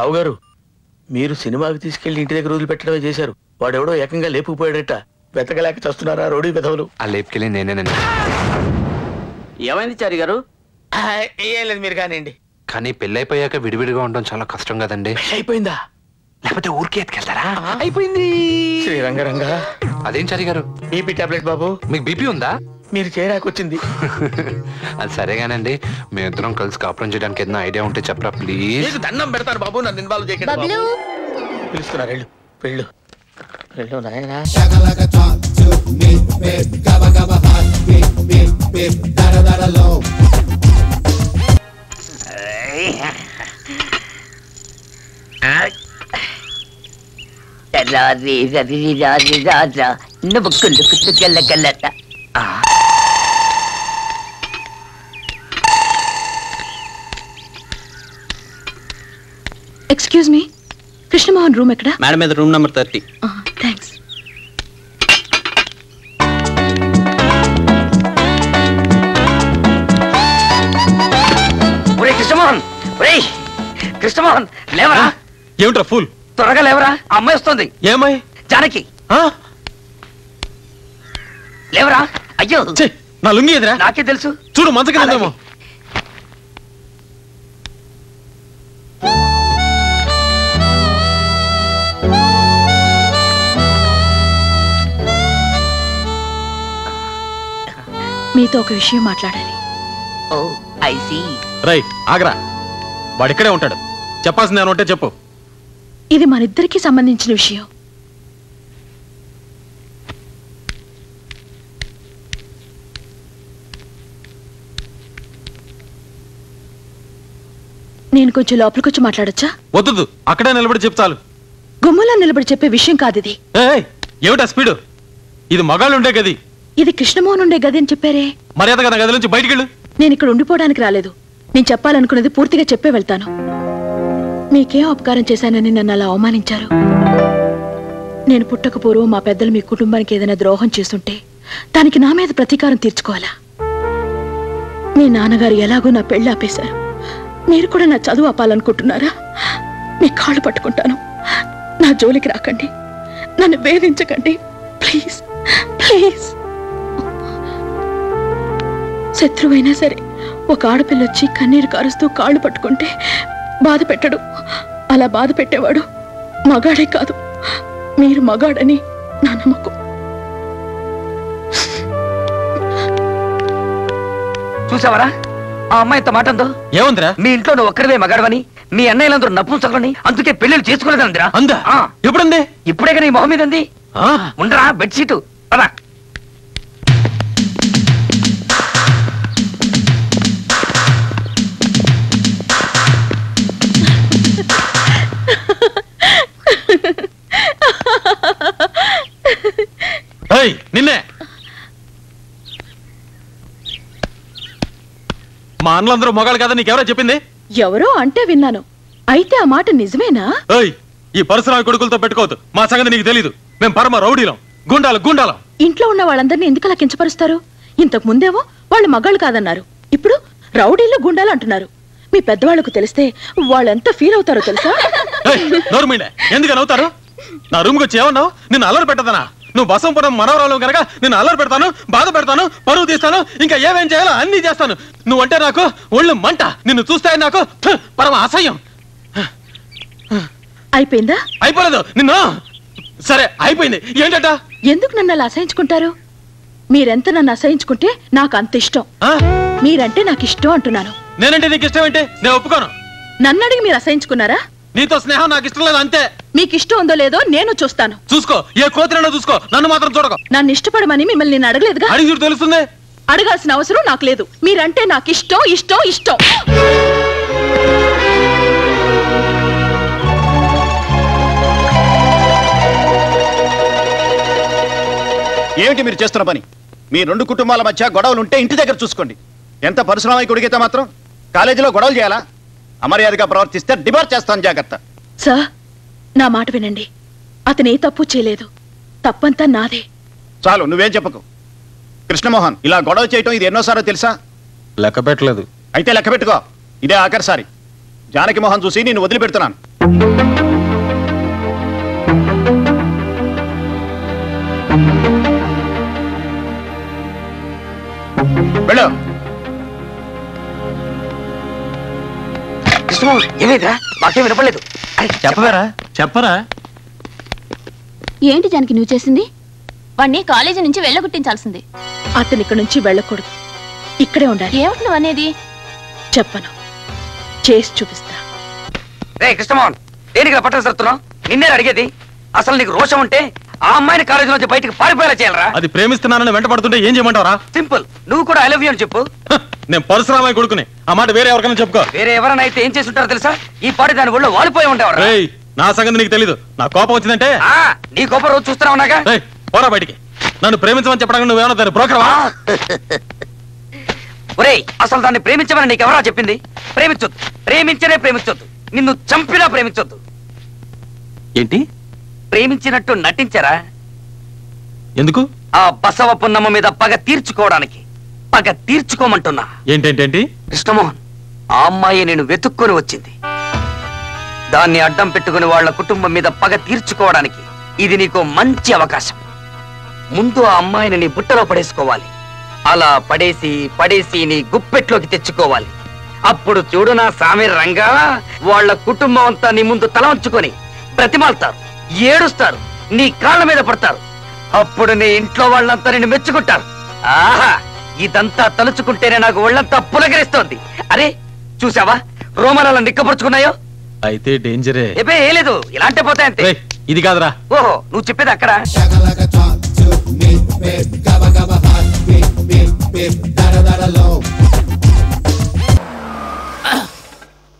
రావు గారు, మీరు సినిమాకి తీసుకెళ్లి ఇంటి దగ్గర వదిలిపెట్టడమే చేశారు. వాడెవడో ఏకంగా లేపుకుపోయాడట. వెతకలేక చస్తున్నారా రోడ్డు విధవులు? ఆ లేపుకెళ్ళి నేనేనండి. ఏమైంది చారి గారు? ఏం లేదు, మీరు కానివ్వండి. కానీ పెళ్ళైపోయాక విడివిడిగా ఉండడం చాలా కష్టం కదండి. అయిపోయిందా? లేకపోతే ఊరికే ఎత్తుకెళ్తారా? అయిపోయింది. శ్రీరంగరంగా అదేం చారి గారు? బీపీ టాబ్లెట్ బాబు. మీకు బీపీ ఉందా? మీరు చేరాకొచ్చింది. అది సరేగానండి, మేమిద్దరం కలిసి కాపురం చేయడానికి ఏదైనా ఐడియా ఉంటే చెప్పరా ప్లీజ్. దండం పెడతారు బాబు, నన్ను ఇన్వాల్వ్ చేయకండి. పిలుస్తున్నారు, వెళ్ళు వెళ్ళు వెళ్ళు నాయనా. ఎక్స్క్యూజ్ మీ, కృష్ణమోహన్ రూమ్ ఎక్కడ? మేడం మీద room number 30. Thanks. Krishnamohan, Krishnamohan లేవరా? ఏమిట్రా ఫుల్? త్వరగా లేవరా, అమ్మాయి వస్తుంది. ఏమై? జానకి లేవరా. అయ్యో నా లుంగి ఎదురా? నాకే తెలుసు. చూడు మంచకేమో. మీతో ఒక విషయం మాట్లాడాలి. ఓ ఐ సీ. రై ఆగరా, వాడిక్కడే ఉంటాడు. చెప్పాల్సింది ఏమన్నా ఉంటే చెప్పు. ఇది మనిద్దరికి సంబంధించిన విషయం. నేను కొంచెం లోపలికి వచ్చి మాట్లాడొచ్చా? వద్దు, అక్కడే నిలబడి చెప్తాను. గుమ్మలో నిలబడి చెప్పే విషయం కాదు ఇది. ఏమిటా స్పీడు? ఇది మగాళ్ళు ఉండే గది. ఇది కృష్ణమోహన్ ఉండే గది అని చెప్పారే. మర్యాదగా నా గది నుంచి బయటికెళ్ళు. నేను ఇక్కడ ఉండిపోవడానికి రాలేదు. నేను చెప్పాలనుకున్నది పూర్తిగా చెప్పే వెళ్తాను. మీకేం అపకారం చేశానని నన్ను అలా అవమానించారు. నేను పుట్టక పూర్వం మా పెద్దలు మీ కుటుంబానికి ఏదైనా ద్రోహం చేస్తుంటే దానికి నా మీద ప్రతీకారం తీర్చుకోవాలా? మీ నాన్నగారు ఎలాగో నా పెళ్లి ఆపేశారు. మీరు కూడా నా చదువు ఆపాలనుకుంటున్నారా? మీ కాళ్ళు పట్టుకుంటాను. నా జోలికి రాకండి, నన్ను వేధించకండి ప్లీజ్ ప్లీజ్. శత్రువైనా సరే ఒక ఆడపిల్లొచ్చి కన్నీరు కారుస్తూ కాళ్ళు పట్టుకుంటే బాధ పెట్టడు. అలా బాధ పెట్టేవాడు మగాడే కాదు. మీరు మగాడని నా నమ్మకం. చూసావరా ఆ అమ్మాయి ఇంత మాట అందో? ఏముందిరా? మీ ఇంట్లో నువ్వు ఒక్కడివే మగాడవని, మీ అన్నయ్యలందరూ నపుంసకులని, అందుకే పెళ్లిళ్ళు చేసుకోలేదందిరా. అందా? ఎప్పుడుంది? ఇప్పుడే కానీ మొహం మీద ఉంది. ఉండరా బెడ్షీటు అలా. నిన్నే మా అన్నలందరూ మొగాళ్ళు కదా నీకెవరో చెప్పింది? ఎవరో అంటే విన్నాను. అయితే ఆ మాట నిజమేనా? ఈ పరశురామి కొడుకులతో పెట్టుకోవద్దు. మా సంగతి నీకు తెలీదు. మేం పరమ రౌడీలం, గుండాలం. ఇంట్లో ఉన్న వాళ్ళందరినీ ఎందుకలా కించపరుస్తారు? ఇంతకు ముందేమో వాళ్ళు మగాళ్ళు కాదన్నారు, ఇప్పుడు రౌడీలు గుండాలు అంటున్నారు. మీ పెద్దవాళ్లకు తెలిస్తే వాళ్ళెంత ఫీల్ అవుతారో తెలుసా? ఎందుకని అవుతారు? నా రూమ్కి వచ్చి ఏమన్నావు? నిన్ను అల్లరి పెట్టదనా? నువ్వు బసంపురం మనవరాలు కనుక నిన్ను అల్లరి పెడతాను, బాధ పెడతాను, పరువు తీస్తాను, ఇంకా ఏమేం చేయాలో అన్ని చేస్తాను. నువ్వంటే నాకు ఒళ్ళు మంట. నిన్ను చూస్తే నాకు పరమ అసహ్యం. అయిపోయిందా? అయిపోలేదు. నిన్ను సరే అయిపోయింది. ఏంటట? ఎందుకు నన్ను అలా అసహించుకుంటారు? మీరెంత నన్ను అసహించుకుంటే నాకు అంత ఇష్టం. మీరంటే నాకు ఇష్టం అంటున్నాను. నేనంటే నీకు ఇష్టం ఏంటి? నేను ఒప్పుకోను. నన్ను అడిగి మీరు అసహించుకున్నారా? నీతో స్నేహం నాకు ఇష్టం లేదు, అంతే. మీకు ఇష్టం ఉందో లేదో నేను చూస్తాను. చూసుకో, ఏ కోతిరైనా చూసుకో, నన్ను మాత్రం చూడకు. నన్ను ఇష్టపడమని మిమ్మల్ని నేను అడగలేదుగా. అడిగి చూడు తెలుస్తుంది. అడగాల్సిన అవసరం నాకు లేదు. మీరంటే నాకు ఇష్టం ఇష్టం ఇష్టం. ఏమిటి మీరు చేస్తున్న పని? మీ రెండు కుటుంబాల మధ్య గొడవలు ఉంటే ఇంటి దగ్గర చూసుకోండి. ఎంత పరిశ్రమకి ఉడిగితే మాత్రం కాలేజీలో గొడవలు చేయాలా? అమర్యాదగా ప్రవర్తిస్తే డిబార్ చేస్తాను, జాగ్రత్త. సార్, నా మాట వినండి. అతను ఏ తప్పు చేయలేదు. తప్పంతా నాదే. చాలు, నువ్వేం చెప్పకు. కృష్ణమోహన్, ఇలా గొడవ చేయటం ఇది ఎన్నోసారో తెలుసా? లెక్క పెట్టలేదు. అయితే లెక్క పెట్టుకో. ఇదే ఆఖరిసారి. జానకి మోహన్ చూసి నేను వదిలిపెడుతున్నాను. వెళ్ళు. కృష్ణమోహన్ ఏమైందిరా? మాకేం వినపడలేదు. చెప్పరా ఏంటి జానకి నువ్వు చేసింది? వాణ్ణి కాలేజీ నుంచి వెళ్ళగొట్టించాల్సింది. అతను ఇక్కడ నుంచి వెళ్ళకూడదు, ఇక్కడే ఉండాలి. ఏమిటి నువ్వు అనేది? చెప్పను, చేసి చూపిస్తా. రే కృష్ణమోహన్, దేనికి పట్టలు సరుతున్నావు? నిన్నే అడిగేది. అసలు నీకు రోషం ఉంటే ఆ అమ్మాయిని కాలేజీ నుంచి బయటకు పారిపోయేలా చేయాలరా? అది ప్రేమిస్తున్నానని వెంట పడుతుంటే ఏం చేయమంటావరా? సింపుల్, నువ్వు కూడా ఐ లవ్ యూ అని చెప్పు. నేను పరశురామయ్య కొడుకుని, ఆ మాట వేరే ఎవరికైనా చెప్పుకో. వేరే ఎవరైనా అయితే ఏం చేసి ఉంటారో తెలుసా? ఈ పాటి దాని ఒళ్ళు వాలిపోయి ఉండేవారు. రేయ్, నా సంగతి నీకు తెలీదు. నా కోపం వచ్చిందంటే నీ కోపం రోజు చూస్తున్నా ఉన్నాగా. రేయ్, పోరా బయటికి. నన్ను ప్రేమించమని చెప్పడానికి నువ్వేమన్నా దాన్ని బ్రోకర్వా? ఒరేయ్, అసలు దాన్ని ప్రేమించమని నీకెవరా చెప్పింది? ప్రేమించొద్దు, ప్రేమించనే ప్రేమించొద్దు, నిన్ను చంపినా ప్రేమించొద్దు. ఏంటి? ప్రేమించినట్టు నటించరా? ఎందుకు? ఆ బసవ పున్నమ్మ మీద పగ తీర్చుకోవడానికి. పగ తీర్చుకోమంటున్నా. ఏంటేంటేంటి? కృష్ణమోహన్, ఆ అమ్మాయి నేను వెతుక్కొని వచ్చింది. దాన్ని అడ్డం పెట్టుకుని వాళ్ళ కుటుంబం మీద పగ తీర్చుకోవడానికి ఇది నీకు మంచి అవకాశం. ముందు ఆ అమ్మాయిని నీ బుట్టలో పడేసుకోవాలి. అలా పడేసి పడేసి నీ గుప్పెట్లోకి తెచ్చుకోవాలి. అప్పుడు చూడు నా సామి రంగా, వాళ్ళ కుటుంబం అంతా నీ ముందు తల వంచుకొని ప్రతిమాలుతారు, ఏడుస్తారు, నీ కాళ్ళ మీద పడతారు. అప్పుడు నీ ఇంట్లో వాళ్ళంతా నిన్ను మెచ్చుకుంటారు. ఆహా, ఇదంతా తలుచుకుంటేనే నాకు ఒళ్ళంతా పులకరిస్తోంది. అరే చూసావా రోమనాలు నిక్కపరుచుకున్నాయో? అయితే డేంజరే. ఏపే ఏ లేదు, ఇలాంటి పోతాయంతే. రేయ్, ఇది కాదురా. ఓహో, నువ్వు చెప్పేది అక్కడ.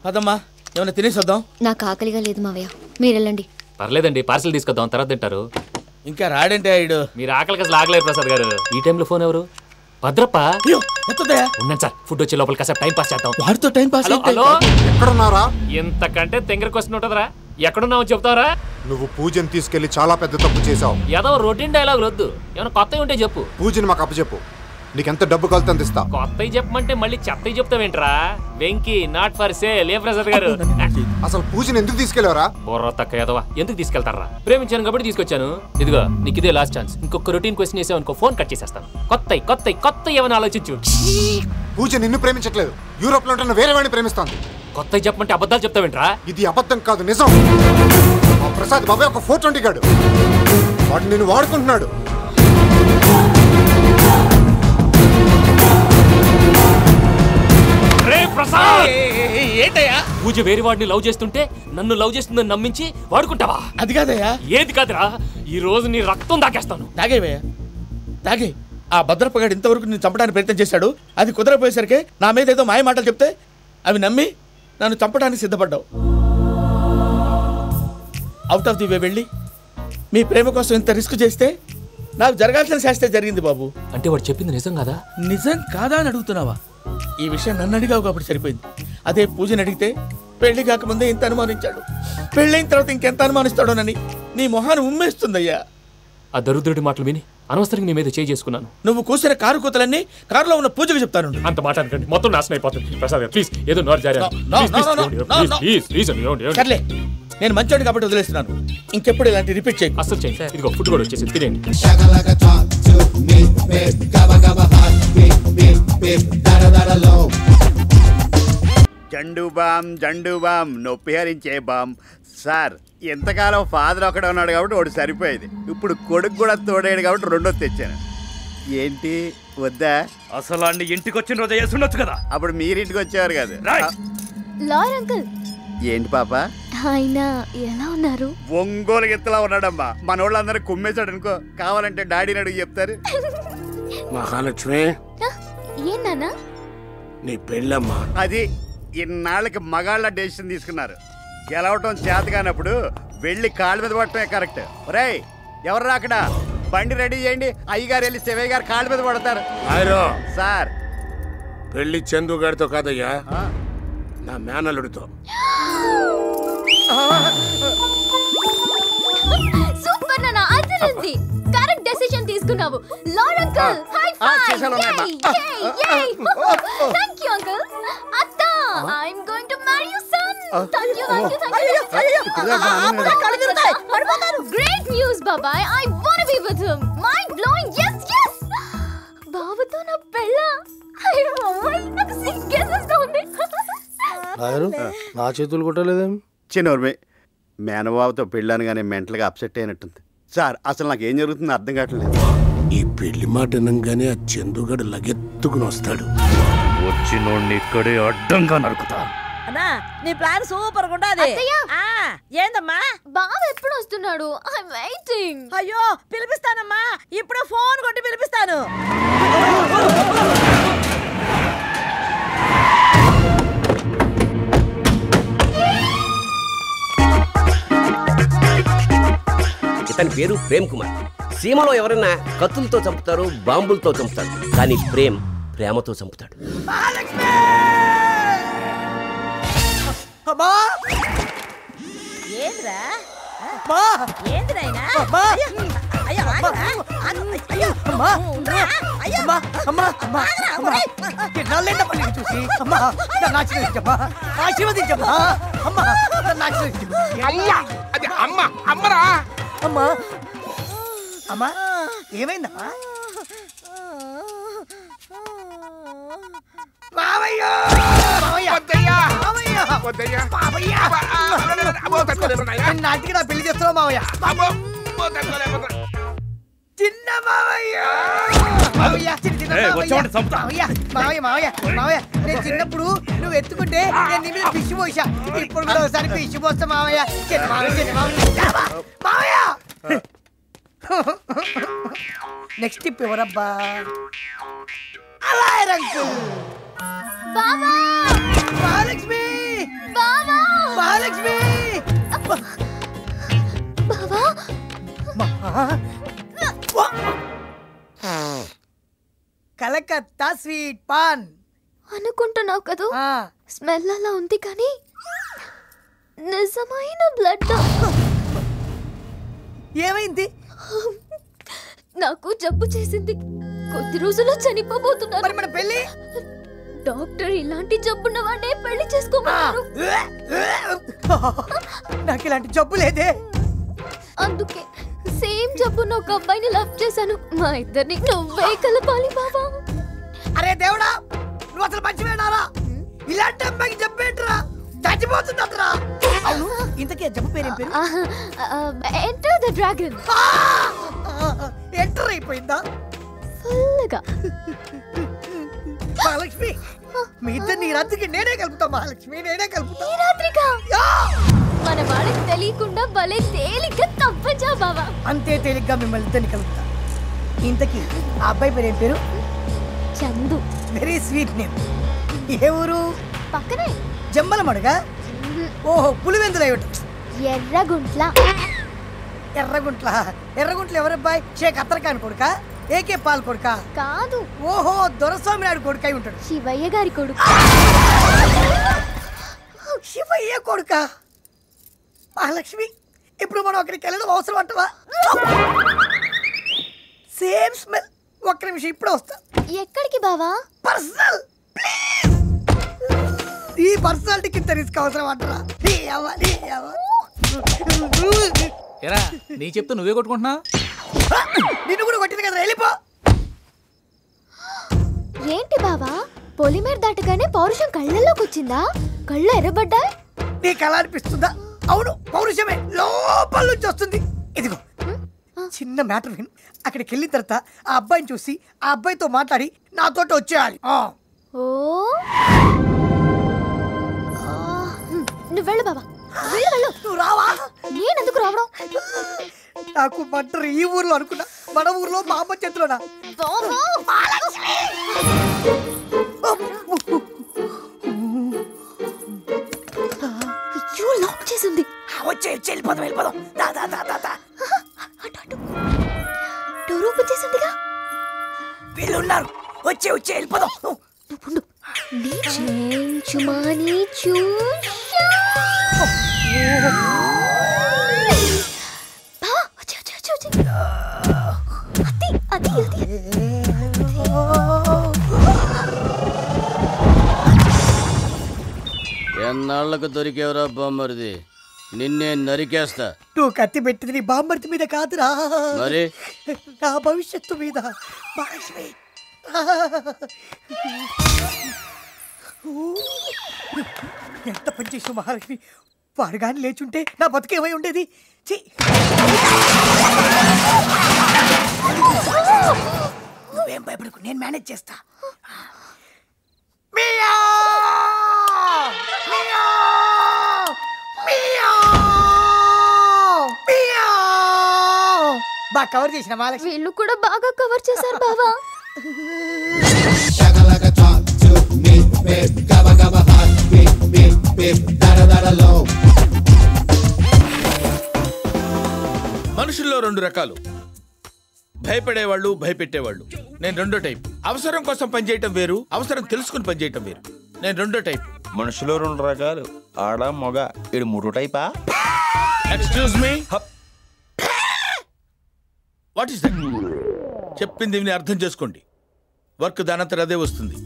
అదమ్మా, ఏమైనా తినేసి వద్దాం. నాకు ఆకలిగా లేదు మావయ్య, మీరు వెళ్ళండి. పర్లేదండి, పార్సిల్ తీసుకొద్దాం, తర్వాత తింటారు. ఇంకా రాడంటే ఆయుడు. మీరు ఆకలికి అసలు ఆగలేరు ప్రసాద్ గారు. ఈ టైంలో ఫోన్ ఎవరు? భద్రప్ప. ఉన్నాను సార్, ఫుడ్ వచ్చే లోపల కాసేపు టైం పాస్ చేద్దాం. వాడితో టైం పాస్. హలో, ఎక్కడున్నారా? ఇంతకంటే తెంగర క్వశ్చన్ ఉంటుందిరా. ఎక్కడున్నావు చెప్తావరా? నువ్వు పూజని తీసుకెళ్లి చాలా పెద్ద తప్పు చేశావు. ఏదో రొటీన్ డైలాగ్ వద్దు, ఏమైనా కొత్తవి ఉంటే చెప్పు. పూజని మాకు అప్పచెప్పు, నీకెంత డబ్బు కలితే అంత ఇస్తా. కొత్తవి చెప్పమంటే మళ్ళీ చెత్తవి చెప్తావేంట్రా? Venky not for sale. ఏ ప్రసాద్ గారు, అసలు పూజని ఎందుకు తీసుకెళ్లేవరా? బొర్ర తక్క ఏదవా, ఎందుకు తీసుకెళ్తారా? ప్రేమించాను కాబట్టి తీసుకొచ్చాను. ఇదిగో నీకు ఇదే లాస్ట్ ఛాన్స్. ఇంకొక రొటీన్ క్వశ్చన్ వేసావు అనుకో, ఫోన్ కట్ చేసేస్తాను. కొత్త ఏమైనా ఆలోచించు. పూజ నిన్ను ప్రేమించట్లేదు, యూరోప్ లో ఉంటున్న వేరే వాడిని ప్రేమిస్తాను. కొత్తవి చెప్పమంటే అబద్ధాలు చెప్తావేంట్రా? ఇది అబద్ధం కాదు, నిజం. ఆ ప్రసాద్ బాబాయ్ ఒక 420 గాడు, వాడు నిన్ను వాడుకుంటున్నాడు. ఏంటయ్యా? పూజ వేరే వాడిని లవ్ చేస్తుంటే నన్ను లవ్ చేస్తుందని నమ్మించి వాడుకుంటావా? అది కాదయ్యా. ఏది కాదురా, ఈ రోజు నీ రక్తం దాకేస్తాను. తాగేవయ్యా, తాగే. ఆ భద్రప్పగాడు ఇంతవరకు నేను చంపడానికి ప్రయత్నం చేశాడు. అది కుదరపోయేసరికి నా మీద ఏదో మాయ మాటలు చెప్తే అవి నమ్మి నన్ను చంపడానికి సిద్ధపడ్డావు. అవుట్ ఆఫ్ ది వే వెళ్ళి మీ ప్రేమ కోసం ఇంత రిస్క్ చేస్తే నాకు జరగాల్సిన శాస్త్రే జరిగింది బాబు. అంటే వాడు చెప్పింది నిజం కదా? నిజం కాదా అని అడుగుతున్నావా? ఈ విషయం నన్ను అడిగావు కాబట్టి సరిపోయింది. అదే పూజని అడిగితే పెళ్లి కాకముందే ఇంత అనుమానించాడు, పెళ్ళైన తర్వాత ఇంకెంత అనుమానిస్తాడోనని నీ మొహాన్ని ఉమ్మేస్తుందయ్యా. ఆ దరిద్రుడి మాటలు విని అనవసరంగా నీ మీద చేయి చేసుకున్నాను. నువ్వు కూసిన కారు కూతలన్నీ కారులో ఉన్న పూజకు చెప్తాను. అంత మాట అనకండి, మొత్తం నాశనం అయిపోతుంది. ప్రసాద్ ప్లీజ్, ఏదో నోరు జారీ. సర్లే, నేను మంచోడు కాబట్టి వదిలేస్తున్నాను. ఇంకెప్పుడు ఇలాంటి రిపీట్ చేయి. అసలు చేయండి. ఇదిగో ఫుడ్ కూడా వచ్చేసి తినేయండి. జండు బామ్ నొప్పి హరించే బామ్. సార్, ఎంతకాలం ఫాదర్ ఒకడే ఉన్నాడు కాబట్టి ఒకటి సరిపోయేది. ఇప్పుడు కొడుకు కూడా తోడేడు కాబట్టి రెండోది తెచ్చాను. ఏంటి వద్దా? అసలు అన్ని ఇంటికి వచ్చిన రోజు వేసుండొచ్చు కదా. అప్పుడు మీరింటికి వచ్చేవారు కదా. Lawyer uncle. ఏంటి పాప? ఆయన ఎలా ఉన్నారు? ఒంగోలు ఎత్తులా ఉన్నాడమ్మా. మన వాళ్ళందరూ కుమ్మేశాడు అనుకో. కావాలంటే డాడీని అడుగు చెప్తారు. మహాలక్ష్మి, ఏం నాన్న? నీ పెళ్ళమ్మా. అది ఇన్నాళ్ళకి మగాళ్ళ డెసిషన్ తీసుకున్నారు. గెలవటం చేత కానప్పుడు వెళ్ళి కాళ్ళ మీద పడటమే కరెక్ట్. ఒరేయ్, ఎవరు అక్కడ? బండి రెడీ చేయండి. అయ్యగారు వెళ్ళి శివయ్య గారు కాళ్ళ మీద పడతారు. సార్, పెళ్లి చందు గారితో కాదయ్యా, నా మేనల్లుడితో. సూపర్ నాన్న, అదిరింది. కరెక్ట్ డెసిషన్ తీసుకున్నావు. Lawyer uncle, high five. Thank you uncle. అత్త, I am going to marry your son. Great news బాబాయ్. I want be with him. Mind blowing. yes yes బాబుతో నా పెళ్ళ. అయ్యో నాకు సిగ్గేసేస్తా ఉంది. నా చేతులు కొట్టలేదేం? చిన్నోర్మే మేనబాబుతో పెళ్ళానుగానే మెంటల్గా అప్సెట్ అయినట్టుంది సార్. అసలు నాకు ఏం జరుగుతుందో అర్థం కావట్లేదు. ఈ పెళ్లి మాట వినంగానే ఆ చందుగడు లగెత్తుకుని వస్తాడు. వచ్చినోడిని ఇక్కడే అడ్డంగా నరుకుతా. అన్నా నీ ప్లాన్ సూపర్ గా ఉండాది. ఏందమ్మా బావ ఎప్పుడు వస్తున్నాడు? I am waiting. అయ్యో పిలిపిస్తానమ్మా, ఇప్పుడే ఫోన్ కొట్టి పిలిపిస్తాను. ఇతని పేరు ప్రేమ్ కుమార్. సీమలో ఎవరైనా కత్తులతో చంపుతారు, బాంబులతో చంపుతారు, కానీ ప్రేమతో చంపుతాడు. ఏంద్రా ఏంద్రైనా చూసి అమ్మా ఆశీర్వదించమ్మా, ఆశీర్వదించమ్మా అమ్మా, అది అమ్మ అమ్మరా అమ్మా అమ్మా ఏమైందమ్మా? నాటికి నా పెళ్లి చేస్తున్నావు మావయ్య. చిన్న మావయ్య మావయ్య నేను చిన్నప్పుడు నువ్వు ఎత్తుకుంటే నేను నీ మీద పిచ్చి పోసా. ఇప్పుడు కూడా ఒకసారి పిచ్చి పోస్తా మావయ్య. చిన్న మావయ్య నెక్స్ట్ టిప్ ఎవరబ్బా? అలా రంకు మహాలక్ష్మి మహాలక్ష్మి కలకత్తా స్వీట్ పాన్ అనుకుంటున్నావు కదా? స్మెల్ అలా ఉంది కానీ నిజమైన బ్లడ్. ఏమైంది? నాకు జబ్బు చేసింది. కొద్ది రోజుల్లో చనిపోబోతున్నాను. మరి మన పెళ్లి? డాక్టర్ ఇలాంటి జబ్బున్న వాడినే పెళ్లి చేసుకోమన్నారు. నాకు ఇలాంటి జబ్బు లేదే. అందుకే సేమ్ జబ్బున్న ఒక అబ్బాయిని లవ్ చేశాను. మా ఇద్దరిని నువ్వే కలపాలి బాబా. అరే దేవుడా, నువ్వు అసలు మంచివేనారా? ఇలాంటి అమ్మాయికి జబ్బు ఏంట్రా? చచ్చిపోతుందట్రా. అవును, ఇంతకీ జబ్బు పేరేం పేరు? Enter the dragon. ఎంటర్ అయిపోయిందా? ఫుల్గా. మహాలక్ష్మి మీ ఇద్దరిని రాత్రికి నేనే కలుపుతా. మహాలక్ష్మి నేనే కలుపుతా. ఈ రాత్రిగా మన వాళ్ళకి తెలియకుండా భలే తేలిగ్గా తప్పచా బావా. అంతే తేలిగ్గా మిమ్మల్ని ఇద్దరిని కలుపుతా. ఇంతకీ ఆ అబ్బాయి పేరు ఏం పేరు? చందు. Very sweet name. ఏ ఊరు? పక్కనే జమ్మలమడుగా. ఓహో పులివెందులు అయ్యట. ఎర్రగుంట్ల. ఎర్రగుంట్ల ఎర్రగుంట్ల ఎవరబ్బాయి? షేక్ అత్తరకాని కొడుకా? ఏకే పాల్ కొడుకా? కాదు. ఓహో దొరస్వామి నాయుడు కొడుకై ఉంటాడు. శివయ్య గారి కొడుకు. శివయ్య కొడుకా? మహాలక్ష్మి ఇప్పుడు మనం అక్కడికి వెళ్ళడం అవసరం అంటవా? Same smell. ఒక్క నిమిషం ఇప్పుడు వస్తా. ఎక్కడికి బావా? పర్సనల్. ఈ పర్సనాలిటీకి ఇంత రిస్క్ అవసరం అంటారా? ఎరా నీ చెప్తే నువ్వే కొట్టుకుంటున్నా? నిన్ను కూడా కొట్టింది కదా, వెళ్ళిపో. ఏంటి బావా, పొలిమేర దాటగానే పౌరుషం కళ్ళల్లోకి వచ్చిందా? కళ్ళు ఎర్రబడ్డా? నీకు అలా అనిపిస్తుందా? అవును, పౌరుషమే లోపల నుంచి వస్తుంది. ఇదిగో చిన్న మ్యాటర్ విను. అక్కడికి వెళ్ళిన తర్వాత ఆ అబ్బాయిని చూసి ఆ అబ్బాయితో మాట్లాడి నాతోటి వచ్చేయాలి. ఓ నువ్వు వెళ్ళు బాబా. నువ్వు రావా? నేనెందుకు రావడం? నాకు మంటరు ఈ ఊర్లో అనుకున్నా, మన ఊర్లో మా అమ్మ చేతిలోనా? లాక్ చేసింది. వచ్చే వెళ్ళిపోదాం వెళ్ళిపోదాం. డోర్ ఓపెన్ చేసిందిగా. వీళ్ళు ఉన్నారు. వచ్చే వెళ్ళిపోదాం. ఎన్నాళ్లకు దొరికేవరా బామ్మరిది, నిన్నే నరికేస్తా. నువ్వు కత్తి పెట్టింది నీ బామ్మర్తి మీద కాదురా, మరి నా భవిష్యత్తు మీద. మహాలక్ష్మి, ఎంత పని చేసావు మహాలక్ష్మి. వాడు కానీ లేచుంటే నా బతుకేమై ఉండేది. నువ్వేం భయపడకు, నేను మేనేజ్ చేస్తా. బాగా కవర్ చేసిన మహాలక్ష్మి. వీళ్ళు కూడా బాగా కవర్ చేశారు బావా. మనుషుల్లో రెండు రకాలు, భయపడేవాళ్ళు, భయపెట్టేవాళ్ళు. నేను రెండో టైప్. అవసరం కోసం పనిచేయటం వేరు, అవసరం తెలుసుకుని పనిచేయటం వేరు. నేను రెండో టైప్. మనుషులో రెండు రకాలు, ఆడ మగ. ఇది మూడో టైపా? Excuse me, what is that? చెప్పింది విని అర్థం చేసుకోండి. వర్క్ దానంతట అదే వస్తుంది.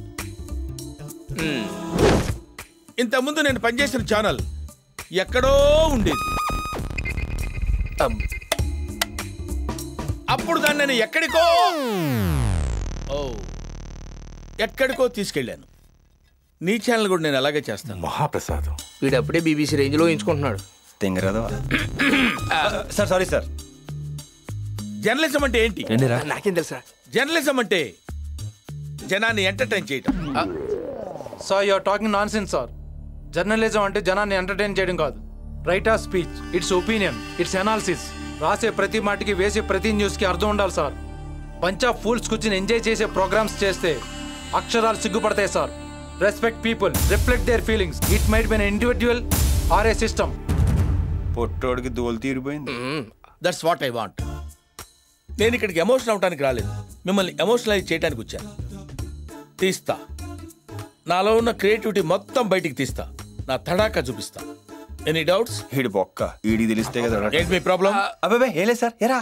ఇంతకుముందు నేను పనిచేసిన ఛానల్ ఎక్కడో ఉండేది. అప్పుడు దాన్ని నేను ఎక్కడికో తీసుకెళ్ళాను. నీ ఛానల్ కూడా నేను అలాగే చేస్తాను. మహాప్రసాదం. వీడు అప్పుడే బీబీసీ రేంజ్ లో ఎంచుకుంటున్నాడు. Sir sorry sir. జర్నలిజం అంటే ఏంటి? నాకేం తెలుసా? జర్నలిజం అంటే జనాన్ని ఎంటర్టైన్ చేయటం. Sir you are talking nonsense sir. Journalism అంటే జనాన్ని ఎంటర్టైన్ చేయడం కాదు. Right of speech, it's opinion, it's analysis. రాసే ప్రతి మాటకి, వేసే ప్రతి న్యూస్కి అర్థం ఉండాలి సార్. బంచ్ ఆఫ్ ఫూల్స్ కూర్చుని ఎంజాయ్ చేసే ప్రోగ్రామ్స్ చేస్తే అక్షరాలు సిగ్గుపడతాయి sir. Respect people, reflect their feelings. It might be an individual or a system. పొట్టోడికి దోలు తీరిపోయింది. That's what I want. నేను ఇక్కడికి ఎమోషన్ అవడానికి రాలేదు, మిమ్మల్ని ఎమోషనలైజ్ చేయడానికి వచ్చాను. తీస్తా, నాలో ఉన్న క్రియేటివిటీ మొత్తం బయటికి తీస్తా, నా తడాకా చూపిస్తా. Any doubts? ఈడి బొక్క ఈడి తెలిస్తే కదా. ఏంటి మీ ప్రాబ్లం? అబ్బాబే ఏలే సార్. ఎరా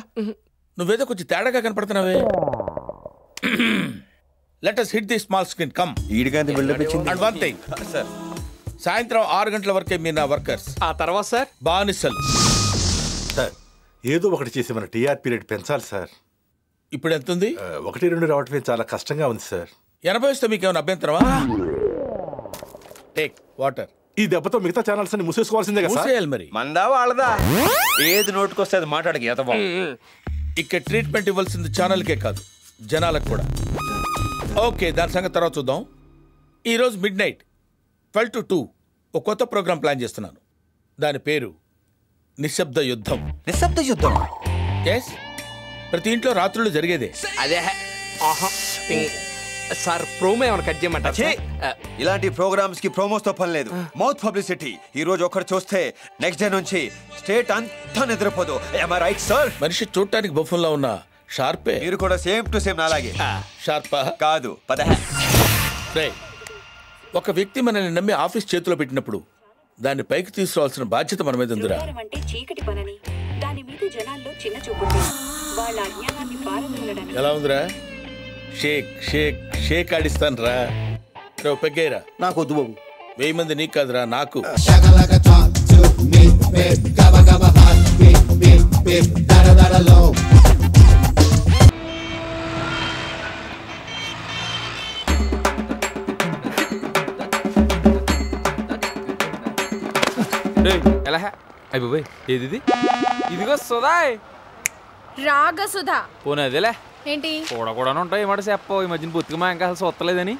నువ్వేదో కొంచెం తేడాగా కనపడుతున్నావే. Let us hit the small screen. come. ఈడికంత బిల్డప్ ఇచ్చింది. And one thing సార్, సాయంత్రం 6 గంటల వరకే మీరు నా వర్కర్స్. ఆ తర్వాత సార్ బానిసలు. సార్ ఏదో ఒకటి చేసి మన టీఆర్పీ రేట్ పెంచాలి సార్. ఇప్పుడు ఎంత ఉంది? 1-2 రావటమే చాలా కష్టంగా ఉంది సార్. 80 వస్తే మీకు ఏమైనా అభ్యంతరమా? Take water. ఈ దెబ్బతో మిగతా ఛానల్స్ అన్ని మూసేసుకోవాల్సిందే కదా సార్. మరి మందా వాళ్ళదా ఏది నోటుకొస్తే అది మాట్లాడకి. ఇక్కడ ట్రీట్మెంట్ ఇవ్వాల్సింది ఛానల్కే కాదు, జనాలకు కూడా. ఓకే, దాని సంగతి తర్వాత చూద్దాం. ఈరోజు midnight 12 to 2 ఒక కొత్త ప్రోగ్రామ్ ప్లాన్ చేస్తున్నాను. దాని పేరు నిశ్శబ్ద యుద్ధం. నిశ్శబ్ద యుద్ధం? ఎస్, ప్రతి ఇంట్లో రాత్రులు జరిగేదే. అదే సార్, ప్రోమో ఏమైనా కట్ చేయమంటారా? ఇలాంటి ప్రోగ్రామ్స్ కి ప్రోమోస్ తో పని లేదు, మౌత్ పబ్లిసిటీ. ఈ రోజు ఒకరు చూస్తే నెక్స్ట్ డే నుంచి స్టేట్ అంతా నిద్రపోదు. Right sir? మనిషి చూడటానికి బఫున్లా ఉన్న షార్పే. మీరు కూడా సేమ్ టు సేమ్ అలాగే. షార్పా కాదు, పద. ఒక వ్యక్తి మనల్ని నమ్మి ఆఫీస్ చేతిలో పెట్టినప్పుడు దాన్ని పైకి తీసుకురావాల్సిన బాధ్యత మన మీద ఉందిరా. ఎలా ఉందిరా? షేక్ షేక్ షేక్ ఆడిస్తాను రా. పెగ్గేరా. నాకు వద్దు బాబు. 1000 మంది నీకు కాదురా, నాకు. ఎలా అయిపోయి ఏది ఇదిగో సుధాయ్ రాగ సుధా. పోనీ అదేలే ఏంటి కూడా ఉంటాయి మాట చెప్పవు. ఈ మధ్యన బొత్తిగా మా ఇంకా అసలు సొత్తలేదని.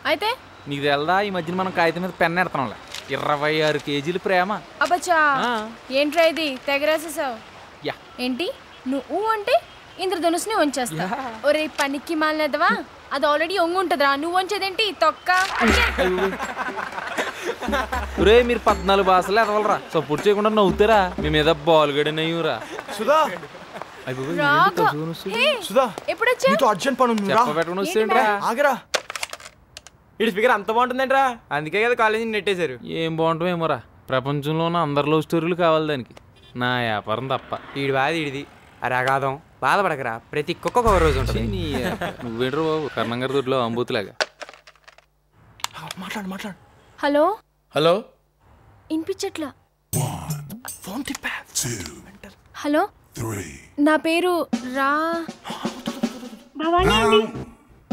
అయితే నీకు తెలదా, ఈ మధ్యన మనం కాగితం మీద పెన్ ఎడతాంలే. 26 కేజీలు ప్రేమ. అబ్బచ్చా, ఏంట్రా ఇది తెగరాసేసావు? ఏంటి నువ్వు అంటే ఇంద్రధనుసుని వంచేస్తా. ఒరే పనికి మాలినదవా, అది ఆల్రెడీ ఒంగు ఉంటదిరా, నువ్వు వంచేదేంటి తొక్క. రే మీరు 14 భాషలు ఎదవలరా, సపోర్ట్ చేయకుండా నవ్వుతారా? మీ మీద బాల్ గడినయ్యూరా. సుధా ఇటు ఫిగర్ అంత బాగుంటుందంటరా, అందుకే కదా కాలేజీ నెట్టేశారు. ఏం బాగుంటామేమోరా, ప్రపంచంలోనే అందరి లవ్ స్టోరీలు కావాలి దానికి. నా వ్యాపారం తప్ప. ఈడి బాధ ఈడిది, అరే అగాధం బాధపడకరా, ప్రతి కుక్క ఒక రోజు ఉంటుంది. నువ్వేంట్రా బాబు కర్ణం గారి దొడ్లో అంబూతులాగా. మాట్లాడు. Hello hello, వినిపించట్లా. హలో, నా పేరు భవానీ అండి.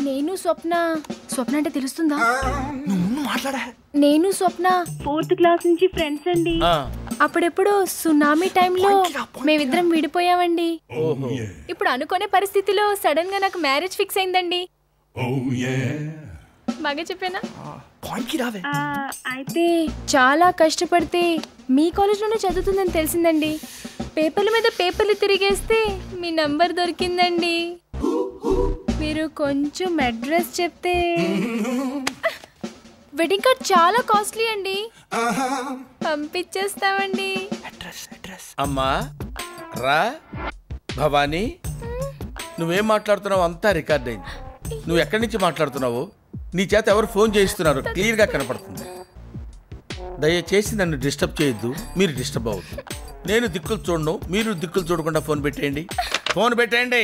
నేను స్వప్న. స్వప్న అంటే తెలుస్తుందా? నేను స్వప్న 4th క్లాస్ నుంచి ఫ్రెండ్స్ అండి. అప్పుడెప్పుడు సునామీ టైంలో మేమిద్దరం విడిపోయామండి. ఇప్పుడు అనుకునే పరిస్థితిలో సడన్ గా నాకు మ్యారేజ్ ఫిక్స్ అయిందండి. బాగా చెప్పానా? అయితే చాలా కష్టపడితే మీ కాలేజ్లోనే చదువుతుందని తెలిసిందండి. పేపర్ల మీద పేపర్లు తిరిగేస్తే మీ నంబర్ దొరికిందండి. మీరు కొంచెం అడ్రస్ చెప్తే. వెడ్డింగ్ కార్డ్ చాలా కాస్ట్లీ అండి, పంపించేస్తామండి. అమ్మా రా భవానీ, నువ్వేం మాట్లాడుతున్నావు అంతా రికార్డ్ అయింది. నువ్వు ఎక్కడి నుంచి మాట్లాడుతున్నావు? నీ చేత ఎవరు ఫోన్ చేయిస్తున్నారు క్లియర్గా కనపడుతుంది. దయచేసి నన్ను డిస్టర్బ్ చేయొద్దు, మీరు డిస్టర్బ్ అవ్వద్దు. నేను దిక్కులు చూడను, మీరు దిక్కులు చూడకుండా ఫోన్ పెట్టేయండి. ఫోన్ పెట్టేయండి.